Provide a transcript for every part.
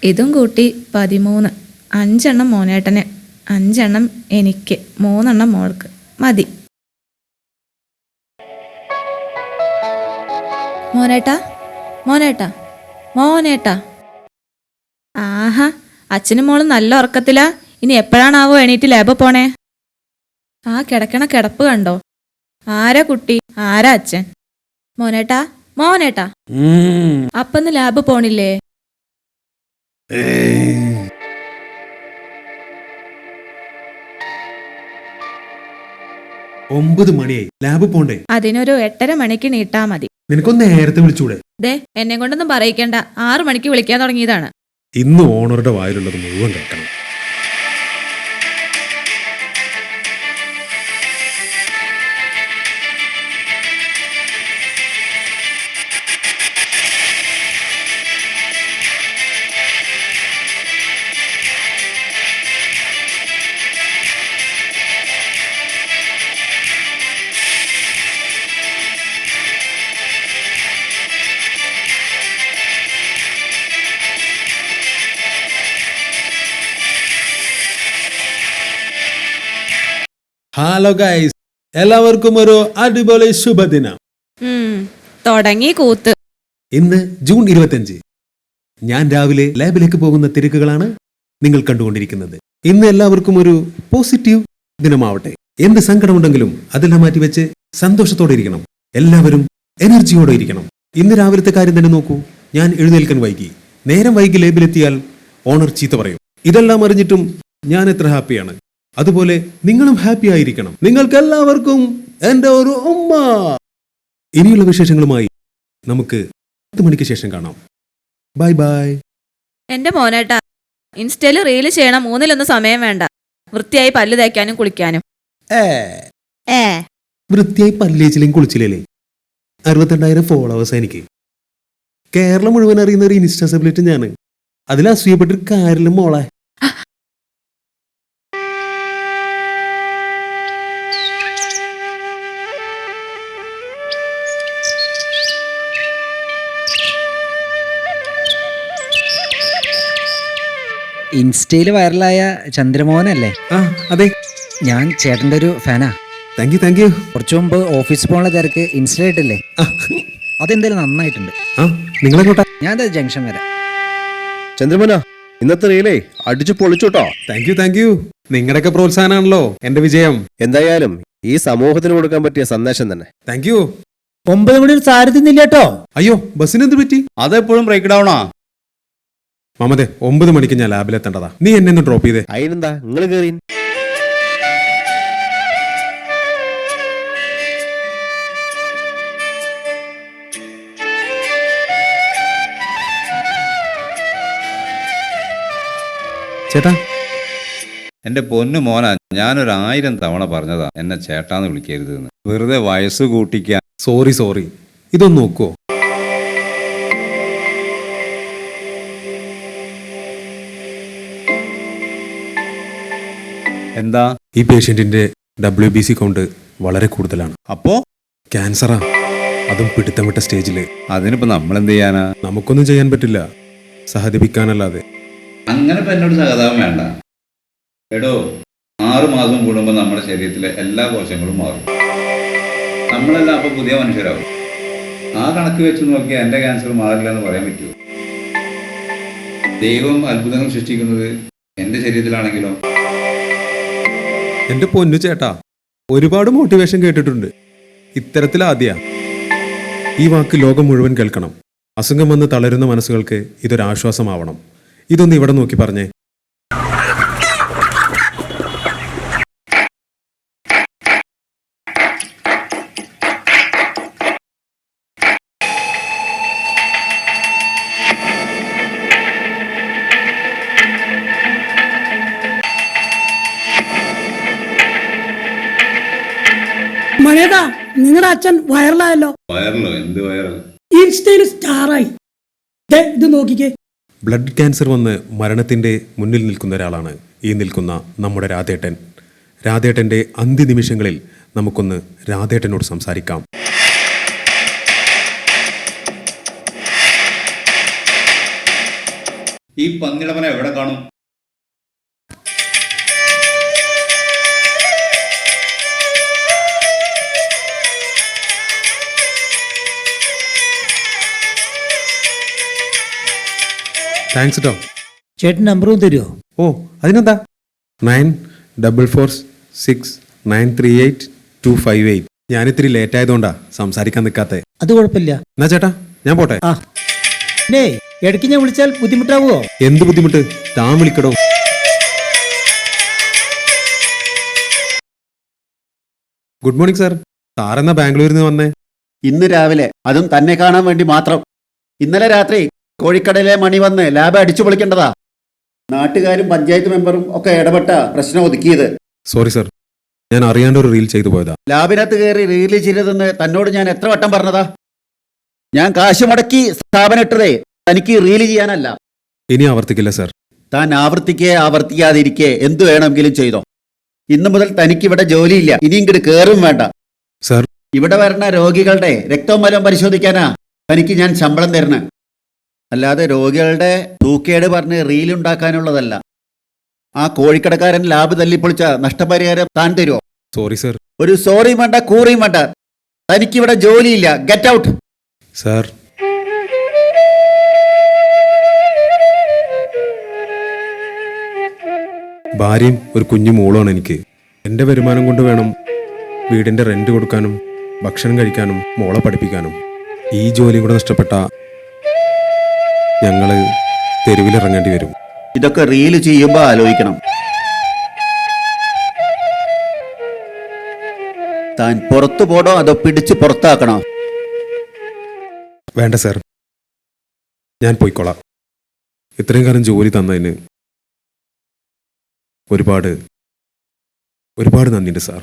ഇതും കൂട്ടി 13. 5 എണ്ണം മോനേട്ടന്, 5 എണ്ണം എനിക്ക്, 3 എണ്ണം മോൾക്ക്. മതി. മോനേട്ടാ, മോനേട്ടാ, മോനേട്ടാ. ആഹാ, അച്ഛനും മോളും നല്ല ഉറക്കത്തിലാ. ഇനി എപ്പോഴാണാവോ എണീറ്റ് ലാബ് പോണേ? ആ കിടക്കണ കിടപ്പ് കണ്ടോ? ആരാ കുട്ടി, ആരാ അച്ഛൻ? മോനേട്ടാ, മോനേട്ടാ, അപ്പന്ന് ലാബ് പോണില്ലേ? 9 മണിയായി, ലാബ് പോണ്ടേ? അതിനൊരു 8:30 മണിക്ക് നീട്ടാ മതി. നിനക്കൊന്ന് നേരത്തെ വിളിച്ചൂടെ? ദേ, എന്നെ കൊണ്ടൊന്നും പറയിക്കണ്ട. 6 മണിക്ക് വിളിക്കാൻ തുടങ്ങിയതാണ്. ഇന്ന് ഓണറുടെ വായിലുള്ളത് മുഴുവൻ കേൾക്കണം. ഹലോ ഗൈസ്, എല്ലാവർക്കും ഒരു അടിപൊളി ശുഭദിനം. തുടങ്ങി കൂത്ത്. ഇന്ന് ജൂൺ 25. ഞാൻ രാവിലെ ലാബിലേക്ക് പോകുന്ന തിരക്കുകളാണ് നിങ്ങൾ കണ്ടുകൊണ്ടിരിക്കുന്നത്. ഇന്ന് എല്ലാവർക്കും ഒരു പോസിറ്റീവ് ദിനമാവട്ടെ. എന്ത് സങ്കടമുണ്ടെങ്കിലും അതെല്ലാം മാറ്റിവെച്ച് സന്തോഷത്തോടെ ഇരിക്കണം. എല്ലാവരും എനർജിയോടെ ഇരിക്കണം. ഇന്ന് രാവിലത്തെ കാര്യം തന്നെ നോക്കൂ. ഞാൻ എഴുന്നേൽക്കാൻ വൈകി. നേരം വൈകി ലേബിലെത്തിയാൽ ഓണർ ചീത്ത പറയും. ഇതെല്ലാം അറിഞ്ഞിട്ടും ഞാൻ എത്ര ഹാപ്പിയാണ്. അതുപോലെ നിങ്ങളും ഹാപ്പി ആയിരിക്കണം. നിങ്ങൾക്ക് എല്ലാവർക്കും എന്റെ ഒരു ഉമ്മ. ഇനിയുള്ള വിശേഷങ്ങളുമായി നമുക്ക് 10 മണിക്ക് ശേഷം കാണാം. Bye bye. എന്റെ മോനേട്ടാ, ഇൻസ്റ്റയില് റീല് ചെയ്യണം. 3-1 സമയം വേണ്ട. വൃത്തിയായി പല്ല് തേക്കാനും കുളിക്കാനും. വൃത്തിയായി പല്ലേച്ചിലേയും കുളിച്ചില്ലേ? 62,000 ഫോളോവേഴ്സ് എനിക്ക്. കേരളം മുഴുവൻ അറിയുന്ന ഒരു ഇൻസ്റ്റാ സെലിബ്രിറ്റി ഞാൻ. അതിൽ അസൂയപ്പെട്ടൊരു കാര്യമില്ല മോളെ. ഇൻസ്റ്റയിൽ വൈറലായ ചന്ദ്രമോഹനല്ലേ? അതെ, ഞാൻ ചേട്ടൻ്റെ ഒരു ഫാനാ. Thank you. കുറച്ചു മുമ്പ് ഓഫീസിൽ പോകാനുള്ള തിരക്ക് ഇൻസ്റ്റയിലിട്ടില്ലേ? അതെന്തായാലും നന്നായിട്ടുണ്ട്. നിങ്ങളെങ്ങോട്ടാ? ഞാൻ ജംഗ്ഷൻ വരെ. ചന്ദ്രമോന, ഇന്നത്തെ റീലേ അടിച്ചു പൊളിച്ചോട്ടോ. Thank you. നിങ്ങളുടെയൊക്കെ പ്രോത്സാഹനമാണല്ലോ എന്റെ വിജയം. എന്തായാലും ഈ സമൂഹത്തിന് കൊടുക്കാൻ പറ്റിയ സന്ദേശം തന്നെ. Thank you. 9 മണി സാരഥിന്നില്ല കേട്ടോ. അയ്യോ, ബസ്സിന് എന്ത് പറ്റി? അതെപ്പോഴും ബ്രേക്ക് ഡൗണാ. മാമതെ, 9 മണിക്ക് ഞാൻ ലാബിലെത്തേണ്ടതാ. നീ എന്നെ ഒന്ന് ഡ്രോപ്പ് ചെയ്തേ. അതിനെന്താ, നിങ്ങൾ കേറി. ചേട്ടാ, എന്റെ പൊന്നു മോനാ, ഞാനൊരു 1000 തവണ പറഞ്ഞതാ എന്നെ ചേട്ടാന്ന് വിളിക്കരുതെന്ന്. വെറുതെ വയസ്സ് കൂട്ടിക്കാൻ. സോറി. ഇതൊന്ന് നോക്കുവോ? എന്താ? ഈ പേഷ്യന്റിന്റെ WBC കൗണ്ട് വളരെ കൂടുതലാണ്. അപ്പോ ക്യാൻസറാ, അതും പിടുത്തം വിട്ട സ്റ്റേജില്. അതിനിപ്പോ നമ്മളെന്ത് ചെയ്യാനാ? നമുക്കൊന്നും ചെയ്യാൻ പറ്റില്ല, സഹതപിക്കാനല്ലാതെ. അങ്ങനെ ഇപ്പൊ എന്നോട് സഹതാപം വേണ്ട. എടോ, 6 മാസം കൂടുമ്പോൾ നമ്മുടെ ശരീരത്തിലെ എല്ലാ കോശങ്ങളും മാറും. നമ്മളെല്ലാം അപ്പൊ പുതിയ മനുഷ്യരാകും. ആ കണക്ക് വെച്ച് നോക്കിയാൽ എന്റെ ക്യാൻസർ മാറില്ല എന്ന് പറയാൻ പറ്റുമോ? ദൈവം അത്ഭുതങ്ങൾ സൃഷ്ടിക്കുന്നത് എന്റെ ശരീരത്തിലാണെങ്കിലോ? എന്റെ പൊന്നു ചേട്ടാ, ഒരുപാട് മോട്ടിവേഷൻ കേട്ടിട്ടുണ്ട്. ഇത്തരത്തിലാദ്യ ഈ വാക്ക് ലോകം മുഴുവൻ കേൾക്കണം. അസുഖം വന്ന് തളരുന്ന മനസ്സുകൾക്ക് ഇതൊരാശ്വാസമാവണം. ഇതൊന്ന് ഇവിടെ നോക്കി പറഞ്ഞേ. നിങ്ങളുടെ അച്ഛൻ വൈറലായല്ലോ. വയറലോ? എന്ത് വയറൽ? ഇൻസ്റ്റയിൽ സ്റ്റാറായി. ഇത് നോക്കിക്കേ. ബ്ലഡ് ക്യാൻസർ വന്ന് മരണത്തിൻ്റെ മുന്നിൽ നിൽക്കുന്ന ഒരാളാണ് ഈ നിൽക്കുന്ന നമ്മുടെ രാധേട്ടൻ. രാധേട്ടൻ്റെ അന്ത്യനിമിഷങ്ങളിൽ നമുക്കൊന്ന് രാധേട്ടനോട് സംസാരിക്കാം. ഈ പന്നിടമന എവിടെ കാണും? താങ്ക്സ് കേട്ടോ. ചേട്ടൻ നമ്പറും തരുമോ? ഓ അതിനെന്താ, 9446938258. ഞാനിത്തിരി ലേറ്റ് ആയതുകൊണ്ടാ സംസാരിക്കാൻ നിൽക്കാത്തേ. അത് കുഴപ്പമില്ല. എന്നാ ചേട്ടാ ഞാൻ പോട്ടെ. ആ പിന്നെ ഇടയ്ക്ക് ഞാൻ വിളിച്ചാൽ ബുദ്ധിമുട്ടാവുമോ? എന്ത് ബുദ്ധിമുട്ട്, താൻ വിളിക്കടോ. Good morning sir. സാറെന്നാ ബാംഗ്ലൂരിൽ നിന്ന് വന്നേ? ഇന്ന് രാവിലെ, അതും തന്നെ കാണാൻ വേണ്ടി മാത്രം. ഇന്നലെ രാത്രി കോഴിക്കടയിലെ മണി വന്ന് ലാബ് അടിച്ചു പൊളിക്കേണ്ടതാ. നാട്ടുകാരും പഞ്ചായത്ത് മെമ്പറും ഒക്കെ ഇടപെട്ട പ്രശ്നം ഒതുക്കിയത്. സോറി സാർ, ഞാൻ അറിയാണ്ട് ഒരു റീൽ ചെയ്തു പോയതാ. ലാബിനകത്ത് കയറി റീല് ചെയ്തതെന്ന് തന്നോട് ഞാൻ എത്ര വട്ടം പറഞ്ഞതാ? ഞാൻ കാശ് മുടക്കി സ്ഥാപനം ഇട്ടതേ തനിക്ക് റീല് ചെയ്യാനല്ല. ഇനി ആവർത്തിക്കില്ല സാർ. താൻ ആവർത്തിക്കാതിരിക്കെ എന്തു വേണമെങ്കിലും ചെയ്തോ. ഇന്നു മുതൽ തനിക്ക് ഇവിടെ ജോലിയില്ല. ഇനി ഇങ്ങോട്ട് കയറും വേണ്ട സാർ. ഇവിടെ വരുന്ന രോഗികളുടെ രക്തവും മലവും പരിശോധിക്കാനാ തനിക്ക് ഞാൻ ശമ്പളം തരണേ, അല്ലാതെ രോഗികളുടെ തൂക്കേട് പറഞ്ഞ് റീലുണ്ടാക്കാനുള്ളതല്ല. ആ കോഴിക്കടക്കാരൻ ലാബ് തല്ലിപ്പൊളിച്ച നഷ്ടപരിഹാരം താൻ തരുമോ? Sorry sir. ഒരു സോറിയും വേണ്ട, കൂറിയും വേണ്ട. തനിക്കിവിടെ ജോലിയില്ല. Get out. സാർ ഭാര്യയും ഒരു കുഞ്ഞു മോളുമാണ് എനിക്ക്. എൻ്റെ വരുമാനം കൊണ്ട് വേണം വീടിൻ്റെ റെന്റ് കൊടുക്കാനും ഭക്ഷണം കഴിക്കാനും മോളെ പഠിപ്പിക്കാനും. ഈ ജോലി കൂടെ നഷ്ടപ്പെട്ട ഞങ്ങൾ തെരുവിലിറങ്ങേണ്ടി വരും. ഇതൊക്കെ റീല് ചെയ്യുമ്പോ ആലോചിക്കണം. താൻ പുറത്തു പോടോ അതോ പിടിച്ച് പുറത്താക്കണോ? വേണ്ട സാർ, ഞാൻ പോയിക്കോളാം. ഇത്രയും കാലം ജോലി തന്നതിന് ഒരുപാട് ഒരുപാട് നന്ദിയുണ്ട് സാർ.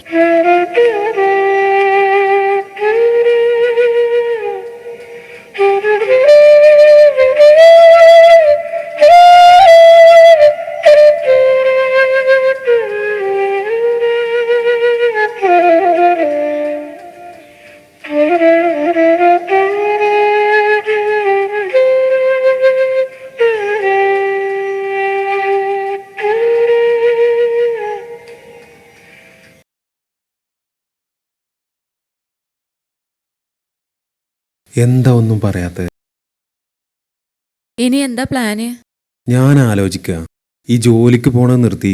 എന്താ ഒന്നും പറയാത്ത? ഇനി എന്താ പ്ലാന്? ഞാൻ ആലോചിക്കുക, ഈ ജോലിക്ക് പോണത് നിർത്തി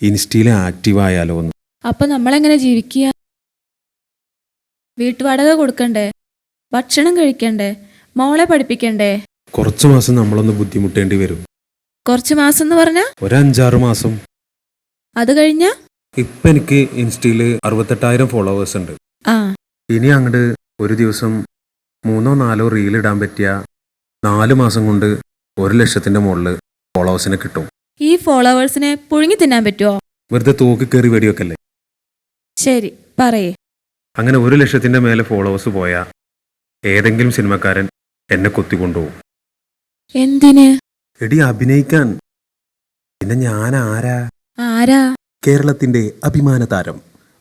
ഇൻസ്റ്റയിൽ ആക്റ്റീവ് ആയാലോ എന്ന്. അപ്പൊ നമ്മളെങ്ങനെ ജീവിക്കുക? വീട്ടുവാടക കൊടുക്കണ്ടേ? ഭക്ഷണം കഴിക്കണ്ടേ? മോളെ പഠിപ്പിക്കണ്ടേ? കുറച്ചു മാസം നമ്മളൊന്ന് ബുദ്ധിമുട്ടേണ്ടി വരും. കുറച്ച് മാസം എന്ന് പറഞ്ഞാ ഒരു 5-6 മാസം. അത് കഴിഞ്ഞാ? ഇപ്പൊ എനിക്ക് ഇൻസ്റ്റയിൽ 68,000 ഫോളോവേഴ്സ് ഉണ്ട്. ആ ഇനി അങ്ങോട്ട് ഒരു ദിവസം 3-4 റീൽ ഇടാൻ പറ്റിയ 4 മാസം കൊണ്ട് 1,00,000-ന്റെ മുകളിൽ ഫോളോവേഴ്സിനെ കിട്ടും. ഈ ഫോളോവേഴ്സിനെ പുഴുങ്ങി തിന്നാൻ പറ്റുമോ? വെറുതെ തൂക്കി കയറി വെടിവെക്കല്ലേ. ശരി പറയേ. അങ്ങനെ 1,00,000-ന്റെ മേലെ ഫോളോവേഴ്സ് പോയാ ഏതെങ്കിലും സിനിമക്കാരൻ എന്നെ കൊത്തിക്കൊണ്ടുപോകും. എന്തിന്? എടി അഭിനയിക്കാൻ. പിന്നെ ഞാൻ ആരാ? ആരാ? കേരളത്തിന്റെ അഭിമാന താരം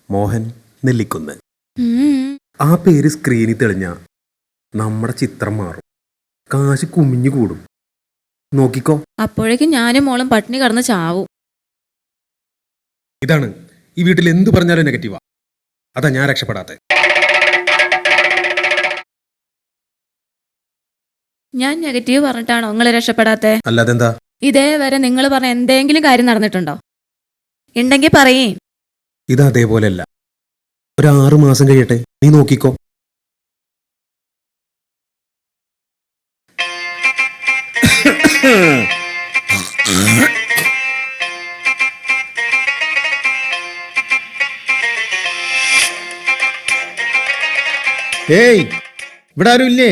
മോഹൻ നെല്ലിക്കുന്ന്. ഉം. ആ പേര് സ്ക്രീനിൽ തെളിഞ്ഞ നമ്മുടെ ചിത്രം മാറും, കാശ് കുമിഞ്ഞു കൂടും. നോക്കിക്കോ. അപ്പോഴേക്കും ഞാനും മോളും പട്ടിണി കടന്ന് ചാവും. ഇതാണ് ഈ വീട്ടിൽ എന്ത് പറഞ്ഞാലും നെഗറ്റീവാ. അതാ ഞാൻ രക്ഷപ്പെടാത്തെ. ഞാൻ നെഗറ്റീവ് പറഞ്ഞിട്ടാണോ നിങ്ങൾ രക്ഷപ്പെടാത്തെ? അല്ലാതെന്താ? ഇതേവരെ നിങ്ങൾ പറഞ്ഞ എന്തെങ്കിലും കാര്യം നടന്നിട്ടുണ്ടോ? ഉണ്ടെങ്കിൽ പറയേ. ഇത് അതേപോലെയല്ല. ഒരു 6 മാസം കഴിയട്ടെ, നീ നോക്കിക്കോ. ഏയ് ഇവിടെ ആരും ഇല്ലേ?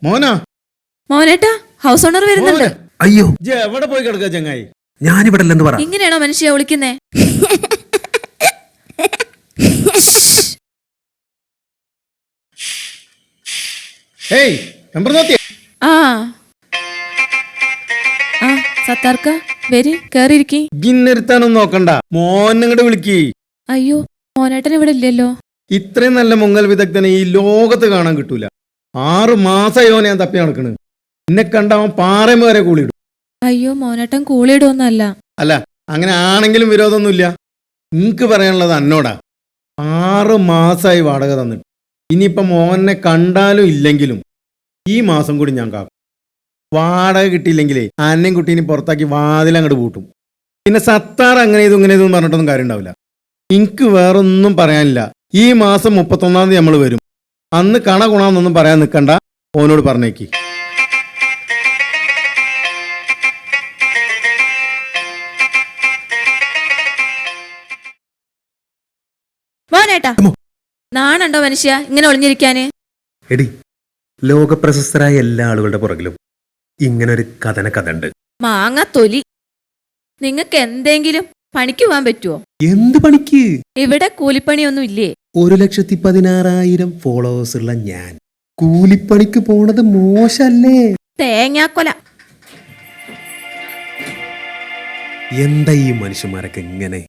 മോനാ, മോനേട്ടാ, ഹൗസ് ഓണർ വരുന്നുണ്ട്. അയ്യോ, ഇജ്ജ് എവിടെ പോയി കിടക്കുക ചങ്ങായി? ഞാനിവിടെ അല്ലെന്ന് പറ. ഇങ്ങനെയാണോ മനുഷ്യ വിളിക്കുന്നേ? ഏയ് മെമ്പർ നോക്കിയേ. ആ ആ സത്താർക്ക വരി കേറിയിരിക്കി. ഗിന്നെരുത്താനൊന്നും നോക്കണ്ട, മോനങ്ങോട്ട് വിളിക്ക്. അയ്യോ മോനേട്ടൻ ഇവിടെ ഇല്ലല്ലോ. ഇത്രയും നല്ല മുങ്ങൽ വിദഗ്ധനെ ഈ ലോകത്ത് കാണാൻ കിട്ടൂല. 6 മാസമായോ ഞാൻ തപ്പി നടക്കണ്. എന്നെ കണ്ട അവൻ പാറയമ വരെ കൂളിയിടും. അയ്യോ മോനേട്ടൻ കൂളിയിടുവൊന്നല്ല. അല്ല, അങ്ങനെ ആണെങ്കിലും വിരോധമൊന്നുമില്ല. എനിക്ക് പറയാനുള്ളത് എന്നോടാ. 6 മാസമായി വാടക തന്നിട്ട്. ഇനിയിപ്പം മോനെ കണ്ടാലും ഇല്ലെങ്കിലും ഈ മാസം കൂടി ഞാൻ കാക്കും. വാടക കിട്ടിയില്ലെങ്കിലേ അന്നയും കുട്ടീനെ പുറത്താക്കി വാതിലങ്ങോട്ട് പൂട്ടും. പിന്നെ സത്താർ അങ്ങനെ ഇങ്ങനെ ഇതെന്ന് പറഞ്ഞിട്ടൊന്നും കാര്യം ഉണ്ടാവില്ല. എനിക്ക് വേറൊന്നും പറയാനില്ല. ഈ മാസം 31-ാം തീയതി നമ്മൾ വരും. അന്ന് കണ ഗുണമെന്നൊന്നും പറയാൻ നിൽക്കണ്ട, ഓനോട് പറഞ്ഞേക്ക്. മോനേട്ടാ നാണുണ്ടോ മനുഷ്യ ഇങ്ങനെ ഒളിഞ്ഞിരിക്കാന്? എടി, ലോകപ്രശസ്തരായ എല്ലാ ആളുകളുടെ പുറകിലും ഇങ്ങനൊരു കഥ ഉണ്ട്. മാങ്ങ തൊലി. നിങ്ങക്ക് എന്തെങ്കിലും പണിക്ക് പോവാൻ പറ്റുമോ? എന്ത് പണിക്ക്? ഇവിടെ കൂലിപ്പണിയൊന്നും ഇല്ലേ? 1,16,000 ഫോളോവേഴ്സ് ഉള്ള ഞാൻ കൂലിപ്പണിക്ക് പോണത് മോശല്ലേ? തേങ്ങാക്കൊല. എന്താ ഈ മനുഷ്യന്മാരൊക്കെ ഇങ്ങനെ?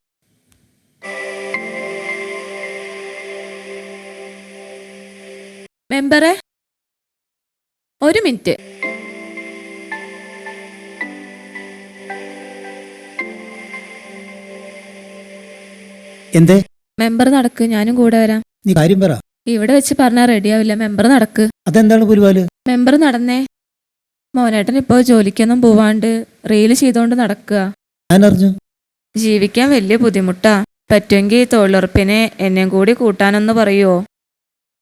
മെമ്പറെ ഒരു മിനിറ്റ്. എന്തേ? മെമ്പർ നടക്ക്, ഞാനും കൂടെ വരാം. നീ കാര്യം പറ. ഇവിടെ വെച്ച് പറഞ്ഞാൽ റെഡിയാവില്ല. മെമ്പർ നടക്ക്. അതെന്താണ് പുലിവാല്? മെമ്പർ നടന്നേ. മോനേട്ടൻ ഇപ്പോൾ ജോലിക്കൊന്നും പോവാണ്ട് റീല് ചെയ്തോണ്ട് നടക്കുക. ഞാൻ അറിഞ്ഞു. ജീവിക്കാൻ വലിയ ബുദ്ധിമുട്ടാ. പറ്റുമെങ്കിൽ തൊഴിലുറപ്പിനെ എന്നെയും കൂടി കൂട്ടാനൊന്ന് പറയുവോ?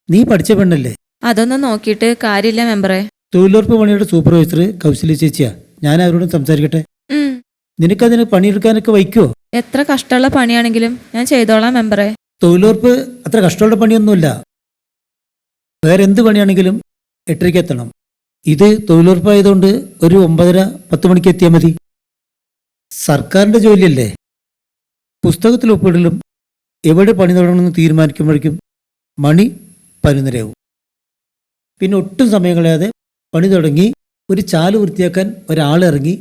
നീ പഠിച്ച പെണ്ണല്ലേ? അതൊന്നും നോക്കിയിട്ട് കാര്യമില്ല മെമ്പറെ. തൊഴിലുറപ്പ് പണിയുടെ സൂപ്പർവൈസർ കൗശല്യ ചേച്ചിയാ. ഞാൻ അവരോട് സംസാരിക്കട്ടെ. നിനക്കതിന് പണിയെടുക്കാനൊക്കെ വയ്ക്കുവോ? എത്ര കഷ്ടമുള്ള പണിയാണെങ്കിലും ഞാൻ ചെയ്തോളാം മെമ്പറെ. തൊഴിലുറപ്പ് അത്ര കഷ്ടമുള്ള പണിയൊന്നുമില്ല. വേറെ എന്ത് പണിയാണെങ്കിലും 8:30 എത്തണം. ഇത് തൊഴിലുറപ്പായതുകൊണ്ട് ഒരു 9:30-10 മണിക്ക് എത്തിയാൽ മതി. സർക്കാരിൻ്റെ ജോലിയല്ലേ. പുസ്തകത്തിൽ ഒപ്പിടലും എവിടെ പണി തുടങ്ങണമെന്ന് തീരുമാനിക്കുമ്പോഴേക്കും മണി 11:30 പിന്നെ ഒട്ടും സമയം കളയാതെ പണി തുടങ്ങി ഒരു ചാല് വൃത്തിയാക്കാൻ ഒരാളിറങ്ങി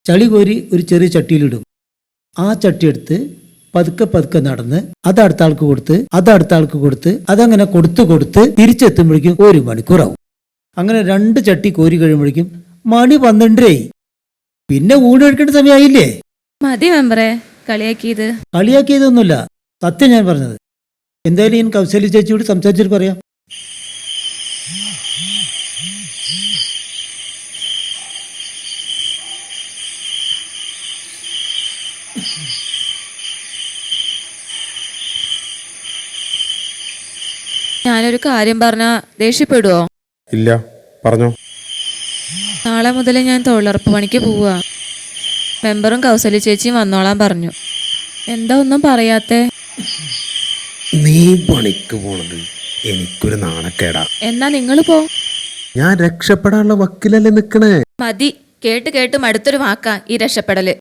ചളി കോരി ഒരു ചെറിയ ചട്ടിയിലിടും. ആ ചട്ടി എടുത്ത് പതുക്കെ പതുക്കെ നടന്ന് അത് അടുത്ത ആൾക്ക് കൊടുത്ത് അത് അടുത്ത ആൾക്ക് കൊടുത്ത് അതങ്ങനെ കൊടുത്ത് തിരിച്ചെത്തുമ്പോഴേക്കും 1 മണിക്കൂറാവും. അങ്ങനെ 2 ചട്ടി കോരി കഴിയുമ്പോഴേക്കും മണി 12 പിന്നെ ഊണ് കഴിക്കേണ്ട സമയമായില്ലേ? മതി മെമ്പറെ കളിയാക്കിയത്. കളിയാക്കിയതൊന്നുമില്ല, സത്യം ഞാൻ പറഞ്ഞത്. എന്തായാലും ഞാൻ കൗശല്യ ചേച്ചിയോട് സംസാരിച്ചിട്ട് പറയാം. ഞാനൊരു കാര്യം പറഞ്ഞാ ദേഷ്യപ്പെടുവോ? ഇല്ല, പറഞ്ഞോ. നാളെ മുതൽ ഞാൻ തൊഴിലുറപ്പ് പണിക്ക് പോവുക. മെമ്പറും കൗസല്യ ചേച്ചിയും വന്നോളാൻ പറഞ്ഞു. എന്താ ഒന്നും പറയാത്തെ? നീ പണിക്ക് പോണത് എനിക്കൊരു നാണക്കേടാ. എന്നാ നിങ്ങൾ പോ. ഞാൻ രക്ഷപ്പെടാനുള്ള വക്കിലല്ലേ നിക്കണേ. മതി, കേട്ട് കേട്ട് മടുത്തൊരു വാക്കാ ഈ രക്ഷപ്പെടല്.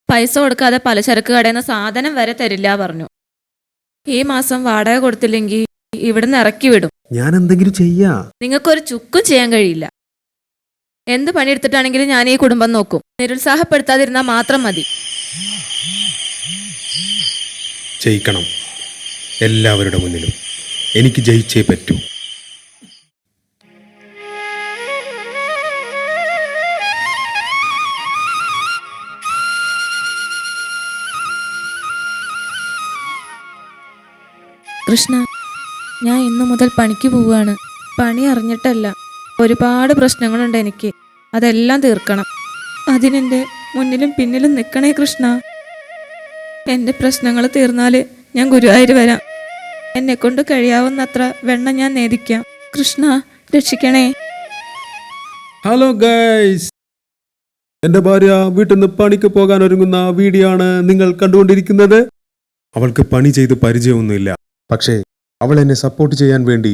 പൈസ കൊടുക്കാതെ പലചരക്ക് കടയിൽ നിന്ന് സാധനം വരെ തരില്ല പറഞ്ഞു. ഈ മാസം വാടക കൊടുത്തില്ലെങ്കിൽ ഇവിടുന്ന് ഇറക്കി വിടും. ഞാൻ എന്തെങ്കിലും ചെയ്യാ. നിങ്ങൾക്കൊരു ചുക്കും ചെയ്യാൻ കഴിയില്ല. എന്ത് പണിയെടുത്തിട്ടാണെങ്കിലും ഞാൻ ഈ കുടുംബം നോക്കും. നിരുത്സാഹപ്പെടുത്താതിരുന്നാൽ മാത്രം മതി. ജയിക്കണം. എല്ലാവരുടെ മുന്നിലും എനിക്ക് ജയിച്ചേ പറ്റൂ. കൃഷ്ണ, ഞാൻ ഇന്നു മുതൽ പണിക്ക് പോവുകയാണ്. പണി അറിഞ്ഞിട്ടല്ല, ഒരുപാട് പ്രശ്നങ്ങളുണ്ട് എനിക്ക്. അതെല്ലാം തീർക്കണം. അതിനെൻ്റെ മുന്നിലും പിന്നിലും നിൽക്കണേ കൃഷ്ണ. എൻ്റെ പ്രശ്നങ്ങൾ തീർന്നാൽ ഞാൻ ഗുരുവായൂർ വരാം. എന്നെക്കൊണ്ട് കഴിയാവുന്നത്ര വെണ്ണ ഞാൻ നേദിക്കാം. കൃഷ്ണ രക്ഷിക്കണേ. ഹലോ ഗൈസ്, എന്റെ ഭാര്യ വീട്ടിൽ നിന്ന് പണിക്ക് പോകാൻ ഒരുങ്ങുന്ന വീഡിയോ ആണ് നിങ്ങൾ കണ്ടുകൊണ്ടിരിക്കുന്നത്. അവൾക്ക് പണി ചെയ്ത് പരിചയമൊന്നുമില്ല. പക്ഷേ അവൾ എന്നെ സപ്പോർട്ട് ചെയ്യാൻ വേണ്ടി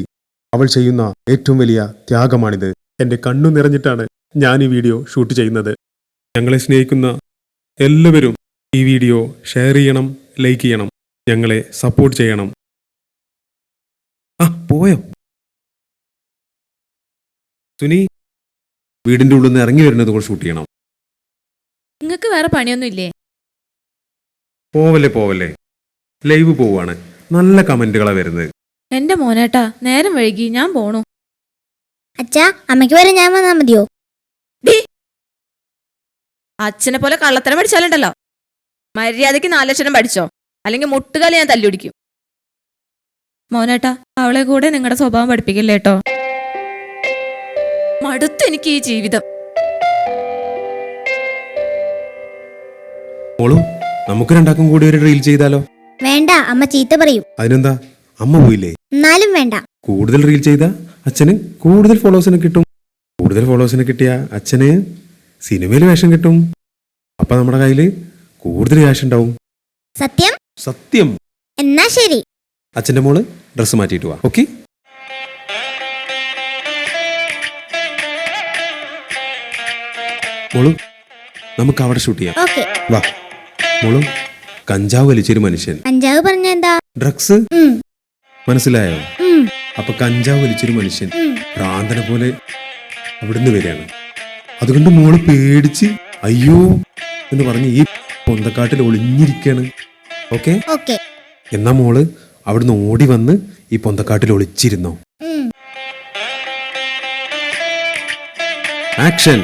അവൾ ചെയ്യുന്ന ഏറ്റവും വലിയ ത്യാഗമാണിത്. എൻ്റെ കണ്ണു നിറഞ്ഞിട്ടാണ് ഞാൻ ഈ വീഡിയോ ഷൂട്ട് ചെയ്യുന്നത്. ഞങ്ങളെ സ്നേഹിക്കുന്ന എല്ലാവരും ഈ വീഡിയോ ഷെയർ ചെയ്യണം, ലൈക്ക് ചെയ്യണം, ഞങ്ങളെ സപ്പോർട്ട് ചെയ്യണം. പോയോ? സുനി, വീടിന്റെ ഉള്ളിൽ നിന്ന് ഇറങ്ങി വരുന്നത് കൂടെ ഷൂട്ട് ചെയ്യണം. നിങ്ങൾക്ക് വേറെ പണിയൊന്നും ഇല്ലേ? പോവല്ലേ ലൈവ് പോവാണ്. നല്ല കമന്റുകളാ വരുന്നത്. എന്റെ മോനേട്ടാ, നേരം വൈകി, ഞാൻ പോണു. അച്ഛാ, അമ്മയ്ക്ക് വരെ ഞാൻ വന്നാ മതിയോ? അച്ഛനെ പോലെ കള്ളത്തരം പഠിച്ചാലുണ്ടല്ലോ. മര്യാദയ്ക്ക് 4 ലക്ഷം പഠിച്ചോ, അല്ലെങ്കിൽ മുട്ടുകാലി ഞാൻ തല്ലുപിടിക്കും. മോനേട്ടാ, അവളെ കൂടെ നിങ്ങളുടെ സ്വഭാവം പഠിപ്പിക്കില്ലേ കേട്ടോ. മടുത്തു എനിക്ക് ഈ ജീവിതം. മോളും, നമുക്ക് രണ്ടാക്കും കൂടി ഒരു റീൽ ചെയ്താലോ? വേണ്ട, അമ്മ ചീത്ത പറയും. അതിനെന്താ, അമ്മ പോയില്ലേ? എന്നാലും വേണ്ട. കൂടുതൽ റീൽ ചെയ്താ അച്ഛന് കൂടുതൽ ഫോളോവേഴ്സിനെ കിട്ടും. കൂടുതൽ ഫോളോവേഴ്സിനെ കിട്ടിയ അച്ഛന് സിനിമയിൽ വേഷം കിട്ടും. അപ്പൊ നമ്മുടെ കയ്യില് കൂടുതൽ ക്യാഷ് ഉണ്ടാവും. സത്യം? സത്യം. എന്നാ ശരി. അച്ഛന്റെ മോള് ഡ്രസ്സ് മാറ്റിയിട്ട് വാ. ഓക്കെ? മോളു, നമുക്ക് അവിടെ ഷൂട്ട് ചെയ്യാം. ഓക്കെ. വാ മോളു. കഞ്ചാവ് വലിച്ചൊരു മനുഷ്യൻ. കഞ്ചാവ് പറഞ്ഞ എന്താ? ഡ്രഗ്സ്. ഉം, മനസ്സിലായോ? ഉം, അപ്പൊ കഞ്ചാവ് വലിച്ചൊരു മനുഷ്യൻ ഉം. ഭ്രാന്തനെ പോലെ അവിടുന്ന് വരികയാണ്. അതുകൊണ്ട് മോള് പേടിച്ച് അയ്യോ എന്ന് പറഞ്ഞ് ഈ പൊന്തക്കാട്ടിൽ ഒളിഞ്ഞിരിക്കാണ്. ഓക്കെ? ഓക്കെ. എന്നാ മോള് അവിടുന്ന് ഓടി വന്ന് ഈ പൊന്തക്കാട്ടിൽ ഒളിച്ചിരുന്നോ. ഉം. ആക്ഷൻ.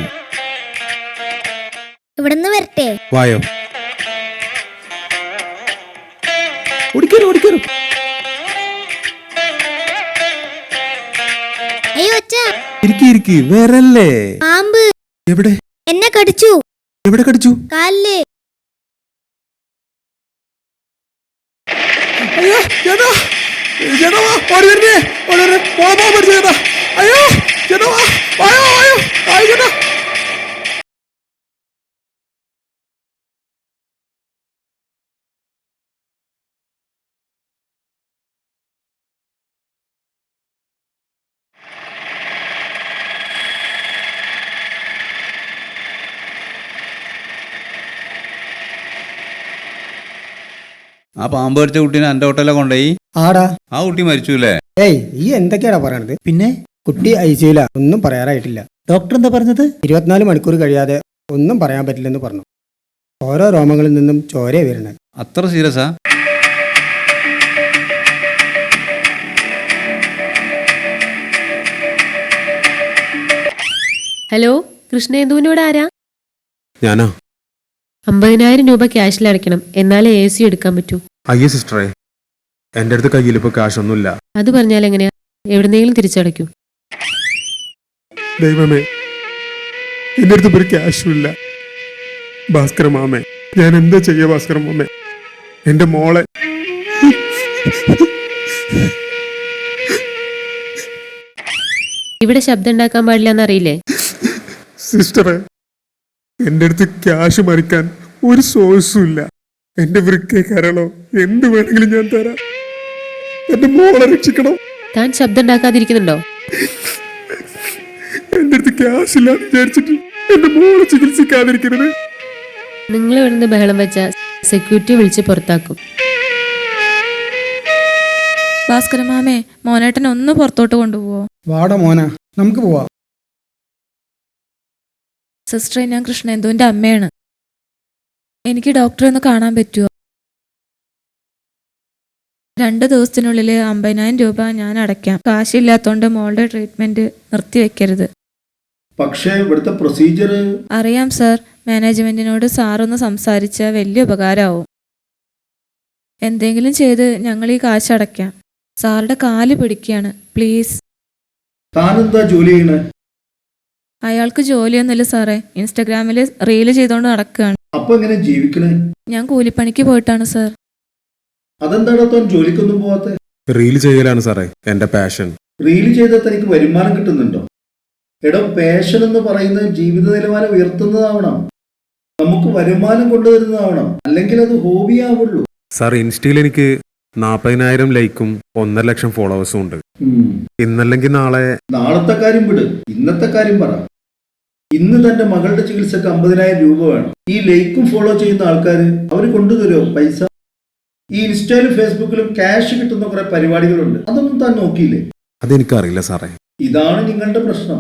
ഇവിടുന്ന് വരട്ടെ? വായോ. ഓടിക്കാനും. അയ്യോ അച്ഛാ, ഇരിക്കി വരല്ലേ. പാമ്പ് എവിടെ എന്നെ കടിച്ചു. എവിടെ കടിച്ചു? കാലില്. ആ പാമ്പ് കടിച്ച കുട്ടീനെ എൻ്റെ ഹോട്ടലിലെ കൊണ്ടുപോയി. ആടാ. ആ കുട്ടി മരിച്ചു അല്ലേ? ഏയ്, ഈ എന്തൊക്കെയാടാ പറയണത്? പിന്നെ കുട്ടി ഐസിയുല, ഒന്നും പറയാറായിട്ടില്ല. ഡോക്ടർ എന്താ പറഞ്ഞത്? 24 മണിക്കൂർ കഴിയാതെ ഒന്നും പറയാൻ പറ്റില്ലെന്ന് പറഞ്ഞു. ഓരോ രോമങ്ങളിൽ നിന്നും ചോരയെ വരണേ. അത്ര സീരിയസാ? ഹലോ, കൃഷ്ണേന്ദുവിനോട് ആരാ? ഞാനാ. 50,000 രൂപ ക്യാഷിൽ അടയ്ക്കണം, എന്നാലേ AC എടുക്കാൻ പറ്റൂ. അയ്യേ സിസ്റ്ററെ, എന്റെ അടുത്ത് കയ്യിൽ ഇപ്പൊ കാശ് ഒന്നുമില്ല. അത് പറഞ്ഞാൽ എങ്ങനെയാ? എവിടെന്നെങ്കിലും തിരിച്ചടയ്ക്കൂ. ദൈവമേ, എന്റെ അടുത്ത് ഒരു ക്യാഷും ഇല്ല. ഭാസ്കര മാമേ, ഞാൻ എന്താ ചെയ്യാ? ഭാസ്കര മാമേ, എന്റെ മോളെ. ഇവിടെ ശബ്ദം ഉണ്ടാക്കാൻ പാടില്ല എന്നറിയില്ലേ? സിസ്റ്ററെ, എന്റെ അടുത്ത് ക്യാഷ് മറിക്കാൻ ഒരു സോഴ്സും ഇല്ല. എന്റെ വൃക്കേ കരളോ എന്ത് വേണമെങ്കിലും ഞാൻ തരാം. എന്റെ മോളെ രക്ഷിക്കണം. താൻ ശബ്ദം ഉണ്ടാക്കാതിരിക്കുന്നുണ്ടോ? എന്റെ അടുത്ത് ക്യാഷ് ഇല്ലാന്ന് വിചാരിച്ചിട്ട് എന്റെ മോളെ ചികിത്സിക്കാതിരിക്കരുത്. നിങ്ങൾ ഇവിടുന്ന് ബഹളം വെച്ച സെക്യൂരിറ്റി വിളിച്ച് പുറത്താക്കും. ഭാസ്കര മാമേ, മോനേട്ടൻ ഒന്ന് പുറത്തോട്ട് കൊണ്ടുപോവോ? വാടാ മോന, നമുക്ക് പോവാം. സിസ്റ്ററെ, ഞാൻ കൃഷ്ണേന്ദുവിന്റെ അമ്മയാണ്. എനിക്ക് ഡോക്ടറെ ഒന്ന് കാണാൻ പറ്റുമോ? 2 ദിവസത്തിനുള്ളിൽ 50,000 രൂപ ഞാൻ അടയ്ക്കാം. കാശില്ലാത്തോണ്ട് മോളുടെ ട്രീറ്റ്മെന്റ് നിർത്തിവെക്കരുത്. പക്ഷേ ഇവിടുത്തെ പ്രൊസീജിയർ. അറിയാം സർ, മാനേജ്മെന്റിനോട് സാറൊന്ന് സംസാരിച്ച വലിയ ഉപകാരമാവും. എന്തെങ്കിലും ചെയ്ത് ഞങ്ങൾ ഈ കാശ് അടയ്ക്കാം. സാറുടെ കാല് പിടിക്കുകയാണ്, പ്ലീസ്. താനെന്താ ജോലി ചെയ്യണേ? അയാൾക്ക് ജോലിയൊന്നുമില്ല സാറേ, ഇൻസ്റ്റഗ്രാമിൽ റീല് ചെയ്തുകൊണ്ട് നടക്കുകയാണ്. അപ്പൊ എങ്ങനെ ജീവിക്കണേ? ഞാൻ കൂലിപ്പണിക്ക് പോയിട്ടാണ് സാർ. അതെന്താണോ താൻ ജോലിക്കൊന്നും പോവാത്തെ? റീൽ ചെയ്യലാണ് സാറേ എന്റെ പാഷൻ. റീല് ചെയ്താൽ തനിക്ക് വരുമാനം കിട്ടുന്നുണ്ടോ? എടോ, പാഷൻ എന്ന് പറയുന്നത് ജീവിത നിലവാരം ഉയർത്തുന്നതാവണം, നമുക്ക് വരുമാനം കൊണ്ടുവരുന്നതാവണം, അല്ലെങ്കിൽ അത് ഹോബിയാവുള്ളൂ. സാർ, ഇൻസ്റ്റയിൽ എനിക്ക് 40,000 ലൈക്കും 1.5 ലക്ഷം ഫോളോവേഴ്സും ഉണ്ട്. ഇന്നല്ലെങ്കിൽ നാളെ. നാളത്തെ കാര്യം വിട്, ഇന്നത്തെ കാര്യം പറ. ഇന്ന് തന്റെ മകളുടെ ചികിത്സക്ക് 50,000 രൂപ വേണം. ഈ ലൈക്കും ഫോളോ ചെയ്യുന്ന ആൾക്കാർ അവർ കൊണ്ടുതരുമോ പൈസ? ഈ ഇൻസ്റ്റയിലും ഫേസ്ബുക്കിലും ക്യാഷ് കിട്ടുന്ന കുറെ പരിപാടികളുണ്ട്, അതൊന്നും താൻ നോക്കിയില്ലേ? അതെനിക്കറിയില്ല സാറേ. ഇതാണ് നിങ്ങളുടെ പ്രശ്നം.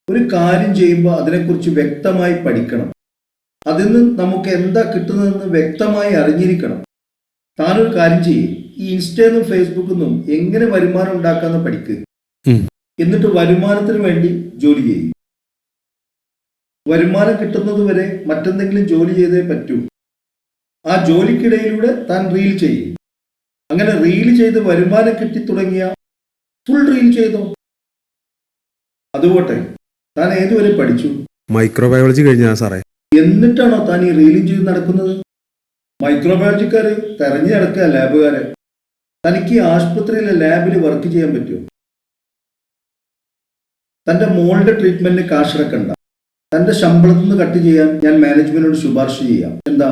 ഒരു കാര്യം ചെയ്യുമ്പോൾ അതിനെക്കുറിച്ച് വ്യക്തമായി പഠിക്കണം. അതിൽ നിന്ന് നമുക്ക് എന്താ കിട്ടുന്നതെന്ന് വ്യക്തമായി അറിഞ്ഞിരിക്കണം. താനൊരു കാര്യം ചെയ്യേ, ഈ ഇൻസ്റ്റയിൽ നിന്നും ഫേസ്ബുക്കിൽ നിന്നും എങ്ങനെ വരുമാനം ഉണ്ടാക്കാന്ന് പഠിക്കുക. എന്നിട്ട് വരുമാനത്തിന് വേണ്ടി ജോലി ചെയ്യും. വരുമാനം കിട്ടുന്നത് വരെ മറ്റെന്തെങ്കിലും ജോലി ചെയ്തേ പറ്റൂ. ആ ജോലിക്കിടയിലൂടെ താൻ റീൽ ചെയ്യും. അങ്ങനെ റീൽ ചെയ്ത് വരുമാനം കിട്ടി തുടങ്ങിയ ഫുൾ റീൽ ചെയ്തോ. അതുപോട്ടെ, താൻ ഏതുവരെ പഠിച്ചു? മൈക്രോബയോളജി കഴിഞ്ഞാ സാറേ. എന്നിട്ടാണോ താൻ ഈ റീലിംഗ് ചെയ്ത് നടക്കുന്നത്? മൈക്രോബയോളജിക്കാര് തെരഞ്ഞു നടക്കുക ലാബുകാരെ. തനിക്ക് ആശുപത്രിയിലെ ലാബിൽ വർക്ക് ചെയ്യാൻ പറ്റുമോ? തന്റെ മോളുടെ ട്രീറ്റ്മെന്റിന് കാശിറക്കണ്ട. തന്റെ ശമ്പളത്തിൽ നിന്ന് കട്ട് ചെയ്യാൻ ഞാൻ മാനേജ്മെന്റിനോട് ശുപാർശ ചെയ്യാം. എന്താ?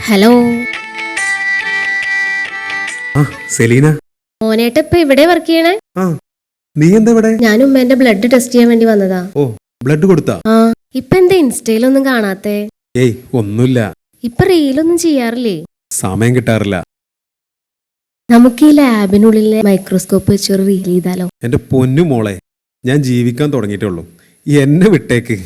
ഹലോ ആ സെലീന, മോനേട്ട ഇപ്പൊ ഇവിടെ വർക്ക് ചെയ്യണേ? ആ നീ എന്താ ഇവിടെ? ഞാൻ ഉമ്മേന്റെ ബ്ലഡ് ടെസ്റ്റ് ചെയ്യാൻ വേണ്ടി വന്നതാ. ഓ, ബ്ലഡ് കൊടുത്താ? ആ, ഇപ്പൊ എന്താ ഇൻസ്റ്റയിലൊന്നും കാണാത്തെ? ഏയ് ഒന്നുമില്ല, ഇപ്പൊ റീലൊന്നും ചെയ്യാറില്ലേ? സമയം കിട്ടാറില്ല. നമുക്ക് ഈ ലാബിനുള്ളിലെ മൈക്രോസ്കോപ്പ് വെച്ച് ഒരു റീൽ ചെയ്താലോ? എന്റെ പൊന്നു മോളെ, ഞാൻ ജീവിക്കാൻ തുടങ്ങിയിട്ടുള്ളൂ, എന്നെ വിട്ടേക്ക്.